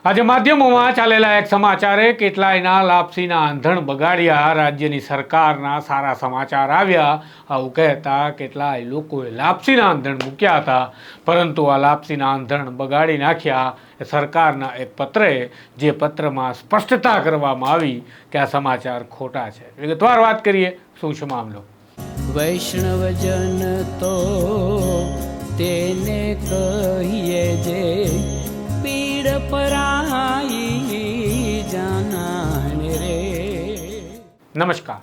આજે માધ્યમોમાં ચાલેલા એક સમાચારે કેટલાયના લાપસીના આંધણ બગાડ્યા, રાજ્યની સરકારના સારા સમાચાર આવ્યા આવું કહેતા કેટલાય લોકોએ લાપસીના આંધણ મૂક્યા હતા, પરંતુ આ લાપસીના આંધણ બગાડી નાખ્યા એ સરકારના એક પત્રે, જે પત્રમાં સ્પષ્ટતા કરવામાં આવી કે આ સમાચાર ખોટા છે। વિગતવાર વાત કરીએ, શું છે મામલો। વૈષ્ણવજન તો તેને કહીએ જે પીડ પરાઈ જાનાને રે। નમસ્કાર,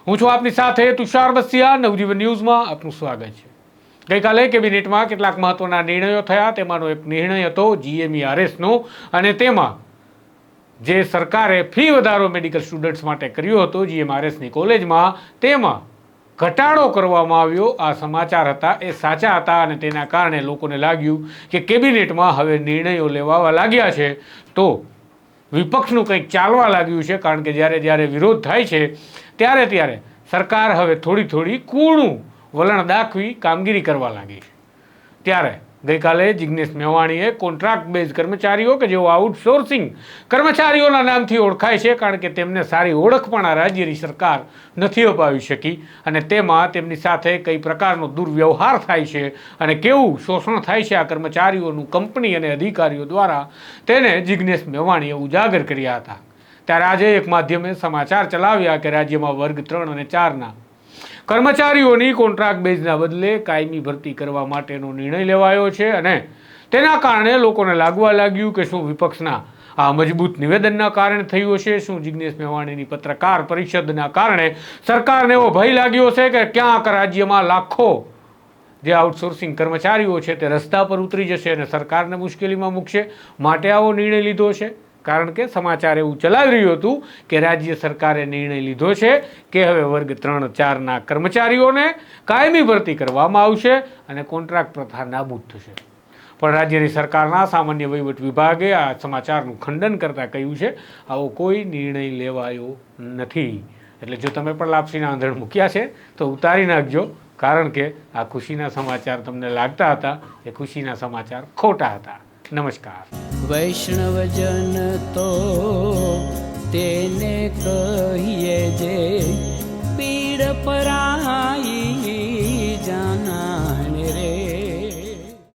હું છું આપની સાથે તુષાર બસિયા। નવજીવન ન્યૂઝમાં આપનું સ્વાગત છે। ગઈકાલે કેબિનેટમાં કેટલાક મહત્વના નિર્ણયો થયા, તેમાંનો એક નિર્ણય હતો GMERSનો, અને તેમાં જે સરકારે ફી વધારો મેડિકલ સ્ટુડન્ટ્સ માટે કર્યો હતો GMERSની કોલેજમાં, તેમાં ઘટાડો કરવામાં આવ્યો। આ સમાચાર હતા એ સાચા હતા, અને તેના કારણે લોકોને લાગ્યું કે કેબિનેટમાં હવે નિર્ણયો લેવાવા લાગ્યા છે, તો વિપક્ષનું કંઈક ચાલવા લાગ્યું છે। કારણ કે જ્યારે વિરોધ થાય છે ત્યારે સરકાર હવે થોડી કૂણું વલણ દાખવી કામગીરી કરવા લાગી છે। ત્યારે ગઈકાલે જિગ્નેશ મેવાણીએ કોન્ટ્રાક્ટ બેઝ કર્મચારીઓ કે જેઓ આઉટસોર્સિંગ કર્મચારીઓના નામથી ઓળખાય છે, કારણ કે તેમને સારી ઓળખ પણ આ રાજ્યની સરકાર નથી અપાવી શકી, અને તેમાં તેમની સાથે કઈ પ્રકારનો દુર્વ્યવહાર થાય છે અને કેવું શોષણ થાય છે આ કર્મચારીઓનું કંપની અને અધિકારીઓ દ્વારા, તેને જિગ્નેશ મેવાણીએ ઉજાગર કર્યા હતા। ત્યારે આજે એક માધ્યમે સમાચાર ચલાવ્યા કે રાજ્યમાં વર્ગ 3 અને 4ના કર્મચારીઓની કોન્ટ્રાક્ટ બેઝના બદલે કાયમી ભરતી કરવા માટેનો નિર્ણય લેવાયો છે, અને તેના કારણે લોકોને લાગવા લાગ્યું કે શું વિપક્ષના આ મજબૂત નિવેદનના કારણે થયું હશે, શું જિગ્નેશ મેવાણીની પત્રકાર પરિષદના કારણે સરકારને એવો ભય લાગ્યો છે કે ક્યાંક રાજ્યમાં લાખો જે આઉટસોર્સિંગ કર્મચારીઓ છે તે રસ્તા પર ઉતરી જશે અને સરકારને મુશ્કેલીમાં મૂકશે, માટે આવો નિર્ણય લીધો છે। કારણ કે સમાચાર એવું ચલાવી રહ્યું હતું કે રાજ્ય સરકારે નિર્ણય લીધો છે કે હવે વર્ગ 3-4ના કર્મચારીઓને કાયમી ભરતી કરવામાં આવશે અને કોન્ટ્રાક્ટ પ્રથા નાબૂદ થશે। પણ રાજ્યની સરકારના સામાન્ય વહીવટ વિભાગે આ સમાચારનું ખંડન કરતાં કહ્યું છે આવો કોઈ નિર્ણય લેવાયો નથી। એટલે જો તમે પણ લાપસીના આંધણ મૂક્યા છે તો ઉતારી નાખજો, કારણ કે આ ખુશીના સમાચાર તમને લાગતા હતા એ ખુશીના સમાચાર ખોટા હતા। નમસ્કાર। વૈષ્ણવજન તો તેને